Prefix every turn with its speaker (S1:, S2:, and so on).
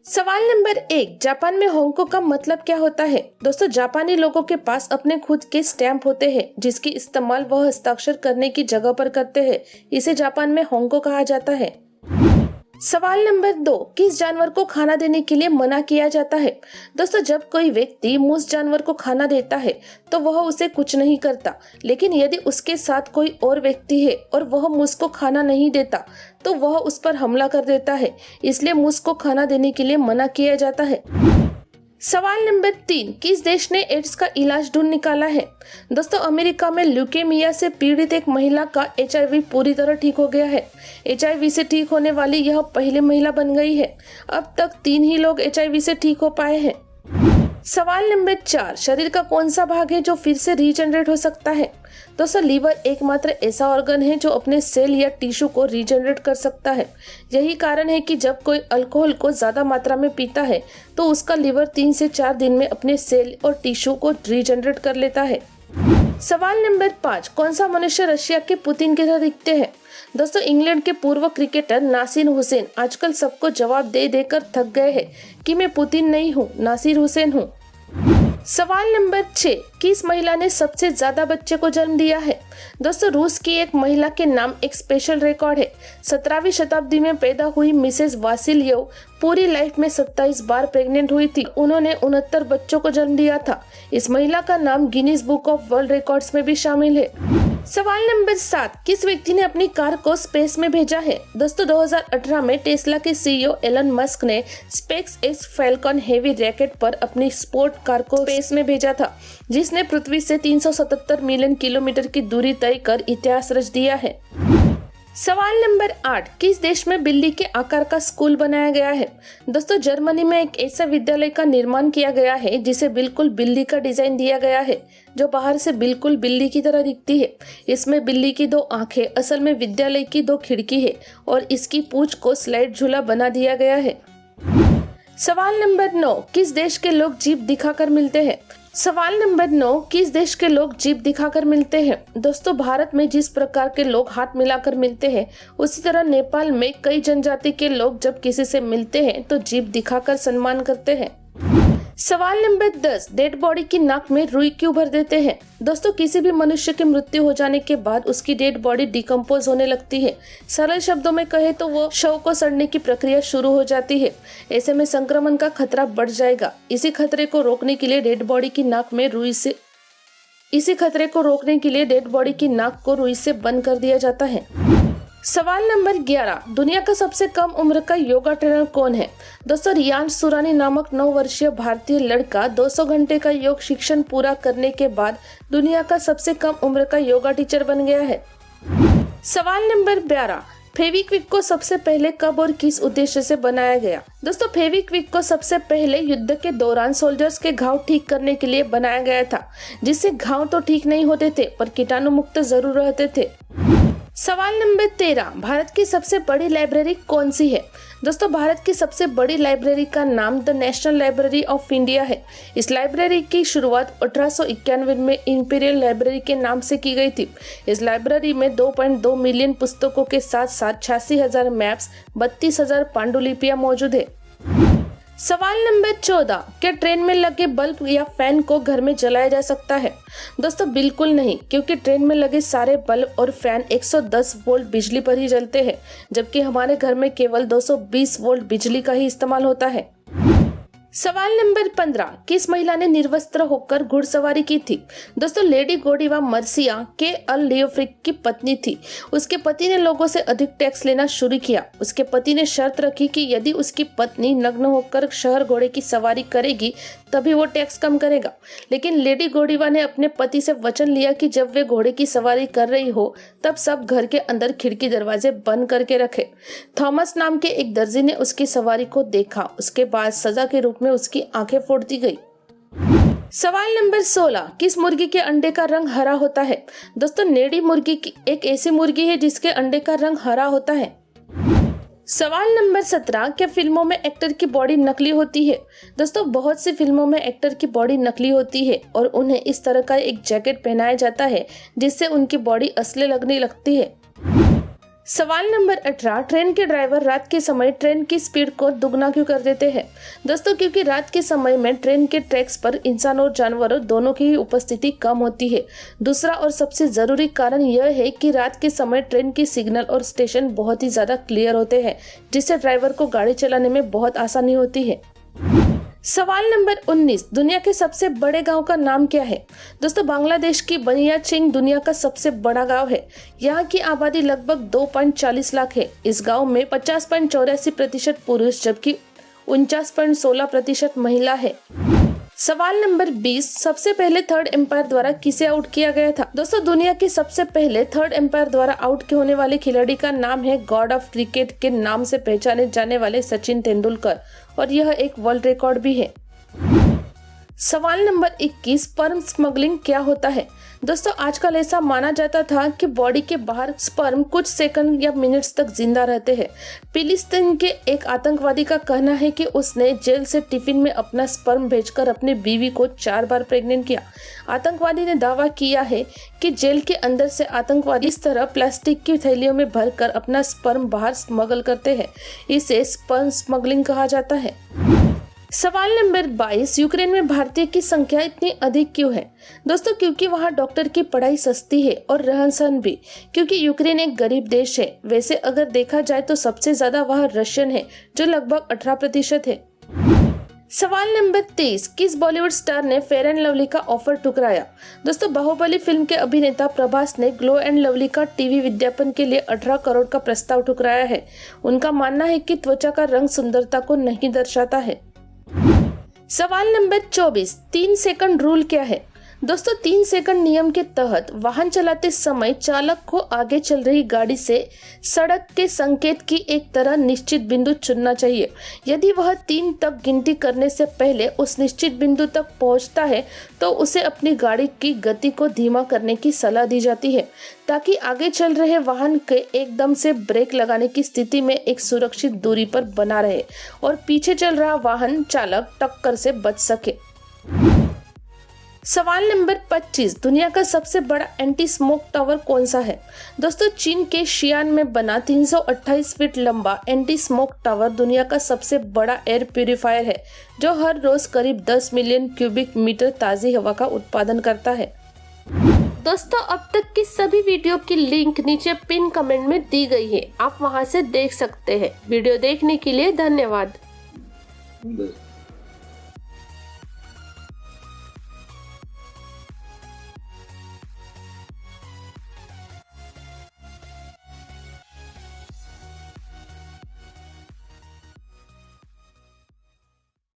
S1: सवाल number 1, Japan में होंको का मतलब क्या होता है? दोस्तों, जापानी लोगों के पास अपने खुद के स्टैम्प होते हैं जिसकी इस्तेमाल वह हस्ताक्षर करने की जगह पर करते हैं। इसे जापान में होंको कहा जाता है। सवाल नंबर 2, किस जानवर को खाना देने के लिए मना किया जाता है? दोस्तों, जब कोई व्यक्ति मूस जानवर को खाना देता है तो वह उसे कुछ नहीं करता, लेकिन यदि उसके साथ कोई और व्यक्ति है और वह मूस को खाना नहीं देता तो वह उस पर हमला कर देता है। इसलिए मूस को खाना देने के लिए मना किया जाता है। सवाल नंबर 3, किस देश ने एड्स का इलाज ढूंढ निकाला है? दोस्तों, अमेरिका में ल्यूकेमिया से पीड़ित एक महिला का HIV पूरी तरह ठीक हो गया है। HIV से ठीक होने वाली यह पहली महिला बन गई है। अब तक 3 ही लोग HIV से ठीक हो पाए हैं। सवाल नंबर 4, शरीर का कौन सा भाग है जो फिर से रीजनरेट हो सकता है? दोस्तों, लीवर एकमात्र ऐसा ऑर्गन है जो अपने सेल या टिश्यू को रीजनरेट कर सकता है। यही कारण है कि जब कोई अल्कोहल को ज्यादा मात्रा में पीता है तो उसका लीवर 3 से 4 दिन में अपने सेल और टिश्यू को रीजनरेट कर लेता है। सवाल नंबर 5, कौन सा मनुष्य रशिया के पुतिन की तरह दिखते हैं? दोस्तों, इंग्लैंड के पूर्व क्रिकेटर नासिर हुसैन आजकल सबको जवाब दे देकर थक गए हैं कि मैं पुतिन नहीं हूँ, नासिर हुसैन हूँ। सवाल नंबर 6, किस महिला ने सबसे ज्यादा बच्चे को जन्म दिया है? दोस्तों, रूस की एक महिला के नाम एक स्पेशल रिकॉर्ड है। 17वीं शताब्दी में पैदा हुई मिसेस वासिल्यव पूरी लाइफ में 27 बार प्रेग्नेंट हुई थी। उन्होंने 69 बच्चों को जन्म दिया था। इस महिला का नाम Guinness book of world records में भी शामिल है। सवाल नंबर 7, किस व्यक्ति ने अपनी कार को स्पेस में भेजा है? दोस्तों, 2018 में टेस्ला के CEO एलन मस्क ने space x falcon heavy rocket पर अपनी स्पोर्ट कार को स्पेस में भेजा था, जिसने पृथ्वी से 377 मिलियन किलोमीटर की दूरी तय कर इतिहास रच दिया है। सवाल नंबर 8, किस देश में बिल्ली के आकार का स्कूल बनाया गया है? दोस्तों, जर्मनी में एक ऐसा विद्यालय का निर्माण किया गया है जिसे बिल्कुल बिल्ली का डिजाइन दिया गया है, जो बाहर से बिल्कुल बिल्ली की तरह दिखती है। इसमें बिल्ली की 2 आंखें, असल में विद्यालय की 2 खिड़की है और इसकी पूंछ को स्लाइड झूला बना दिया गया है। सवाल नंबर 9, किस देश के लोग जीभ दिखाकर मिलते हैं? सवाल नंबर 9, किस देश के लोग जीभ दिखाकर मिलते हैं? दोस्तों, भारत में जिस प्रकार के लोग हाथ मिलाकर मिलते हैं, उसी तरह नेपाल में कई जनजाति के लोग जब किसी से मिलते हैं तो जीभ दिखाकर सम्मान करते हैं। सवाल नंबर 10, डेड बॉडी की नाक में रुई क्यों भर देते हैं? दोस्तों, किसी भी मनुष्य की मृत्यु हो जाने के बाद उसकी डेड बॉडी डिकम्पोज होने लगती है। सरल शब्दों में कहे तो वो शव को सड़ने की प्रक्रिया शुरू हो जाती है। ऐसे में संक्रमण का खतरा बढ़ जाएगा। इसी खतरे को रोकने के लिए डेड बॉडी की नाक को रुई से बंद कर दिया जाता है। सवाल नंबर 11, दुनिया का सबसे कम उम्र का योगा ट्रेनर कौन है? दोस्तों, रियांश सुरानी नामक 9 वर्षीय भारतीय लड़का 200 घंटे का योग शिक्षण पूरा करने के बाद दुनिया का सबसे कम उम्र का योगा टीचर बन गया है। सवाल नंबर 12, फेविक्विक को सबसे पहले कब और किस उद्देश्य से बनाया गया? दोस्तों, फेविक्विक को सबसे पहले युद्ध के दौरान सोल्जर्स के घाव ठीक करने के लिए बनाया गया था, जिससे घाव तो ठीक नहीं होते थे पर कीटाणु मुक्त जरूर रहते थे। सवाल नंबर 13, भारत की सबसे बड़ी लाइब्रेरी कौन सी है? दोस्तों, भारत की सबसे बड़ी लाइब्रेरी का नाम the national library of India है। इस लाइब्रेरी की शुरुआत 1891 में इंपीरियल लाइब्रेरी के नाम से की गई थी। इस लाइब्रेरी में 2.2 मिलियन पुस्तकों के साथ साथ 86,000 मैप्स, 32,000 पांडुलिपियां मौजूद है। सवाल नंबर 14, क्या ट्रेन में लगे बल्ब या फैन को घर में जलाया जा सकता है? दोस्तों, बिल्कुल नहीं, क्योंकि ट्रेन में लगे सारे बल्ब और फैन 110 वोल्ट बिजली पर ही जलते हैं, जबकि हमारे घर में केवल 220 वोल्ट बिजली का ही इस्तेमाल होता है। सवाल नंबर 15, किस महिला ने निर्वस्त्र होकर घुड़सवारी की थी? दोस्तों, लेडी गोडीवा मर्सिया के अल लियोफ्रिक की पत्नी थी। उसके पति ने लोगों से अधिक टैक्स लेना शुरू किया। उसके पति ने शर्त रखी कि यदि उसकी पत्नी नग्न होकर शहर घोड़े की सवारी करेगी तभी वो टैक्स कम करेगा। लेकिन लेडी गोडीवा ने अपने पति से वचन लिया कि जब वे घोड़े की सवारी कर रही हो तब सब घर के अंदर खिड़की दरवाजे बंद करके रखे। थॉमस नाम के एक दर्जी ने उसकी सवारी को देखा। उसके बाद सजा के रूप में उसकी आंखें फोड़ दी गई। सवाल नंबर 16, किस मुर्गी के अंडे का रंग हरा होता है? दोस्तों, नेडी मुर्गी एक ऐसी मुर्गी है जिसके अंडे का रंग हरा होता है। सवाल नंबर 17, क्या फिल्मों में एक्टर की बॉडी नकली होती है? दोस्तों, बहुत सी फिल्मों में एक्टर की बॉडी नकली होती है और उन्हें इस तरह का एक जैकेट पहनाया जाता है जिससे उनकी बॉडी असली लगने लगती है। सवाल नंबर 18, ट्रेन के ड्राइवर रात के समय ट्रेन की स्पीड को दुगना क्यों कर देते हैं? दोस्तों, क्योंकि रात के समय में ट्रेन के ट्रैक्स पर इंसान और जानवरों दोनों की उपस्थिति कम होती है। दूसरा और सबसे जरूरी कारण यह है कि रात के समय ट्रेन की सिग्नल और स्टेशन बहुत ही ज्यादा क्लियर होते हैं, जिससे ड्राइवर को गाड़ी चलाने में बहुत आसानी होती है। सवाल नंबर 19, दुनिया के सबसे बड़े गांव का नाम क्या है? दोस्तों, बांग्लादेश की बनियाचिंग दुनिया का सबसे बड़ा गांव है। यहाँ की आबादी लगभग 2.40 लाख है। इस गांव में 50.84% पुरुष जबकि 49.16% महिला है। सवाल नंबर 20, सबसे पहले थर्ड एम्पायर द्वारा किसे आउट किया गया था? दोस्तों, दुनिया के सबसे पहले थर्ड एम्पायर द्वारा आउट होने वाले खिलाड़ी का नाम है गॉड ऑफ क्रिकेट के नाम से पहचाने जाने वाले सचिन तेंदुलकर, और यह एक वर्ल्ड रिकॉर्ड भी है। सवाल नंबर 21, स्पर्म स्मगलिंग क्या होता है? दोस्तों, आजकल ऐसा माना जाता था कि बॉडी के बाहर स्पर्म कुछ सेकंड या मिनट्स तक जिंदा रहते हैं। फिलिस्तीन के एक आतंकवादी का कहना है कि उसने जेल से टिफिन में अपना स्पर्म भेजकर अपनी बीवी को 4 बार प्रेग्नेंट किया। आतंकवादी ने दावा किया है कि जेल के अंदर से आतंकवादी इस तरह प्लास्टिक की थैलियों में भरकर अपना स्पर्म बाहर स्मगल करते हैं। इसे स्पर्म स्मगलिंग कहा जाता है। सवाल नंबर 22, यूक्रेन में भारतीय की संख्या इतनी अधिक क्यों है? दोस्तों, क्योंकि वहाँ डॉक्टर की पढ़ाई सस्ती है और रहन सहन भी, क्योंकि यूक्रेन एक गरीब देश है। वैसे अगर देखा जाए तो सबसे ज्यादा वहाँ रशियन है, जो लगभग 18% है। सवाल नंबर 23, किस बॉलीवुड स्टार ने फेयर एंड लवली का ऑफर ठुकराया? दोस्तों, बाहुबली फिल्म के अभिनेता प्रभास ने ग्लो एंड लवली का टीवी विज्ञापन के लिए 18 करोड़ का प्रस्ताव ठुकराया है। उनका मानना है कि त्वचा का रंग सुंदरता को नहीं दर्शाता है। सवाल नंबर 24, 3 सेकंड रूल क्या है? दोस्तों, 3 सेकंड नियम के तहत वाहन चलाते समय चालक को आगे चल रही गाड़ी से सड़क के संकेत की एक तरह निश्चित बिंदु चुनना चाहिए। यदि वह 3 तक गिनती करने से पहले उस निश्चित बिंदु तक पहुंचता है तो उसे अपनी गाड़ी की गति को धीमा करने की सलाह दी जाती है, ताकि आगे चल रहे वाहन के एकदम से ब्रेक लगाने की स्थिति में एक सुरक्षित दूरी पर बना रहे और पीछे चल रहा वाहन चालक टक्कर से बच सके। सवाल नंबर 25, दुनिया का सबसे बड़ा एंटी स्मोक टावर कौन सा है? दोस्तों, चीन के शियान में बना 328 फीट लंबा एंटी स्मोक टावर दुनिया का सबसे बड़ा एयर प्यूरिफायर है, जो हर रोज करीब 10 मिलियन क्यूबिक मीटर ताज़ी हवा का उत्पादन करता है। दोस्तों, अब तक की सभी वीडियो की लिंक नीचे पिन कमेंट में दी गई है, आप वहां से देख सकते हैं। वीडियो देखने के लिए धन्यवाद।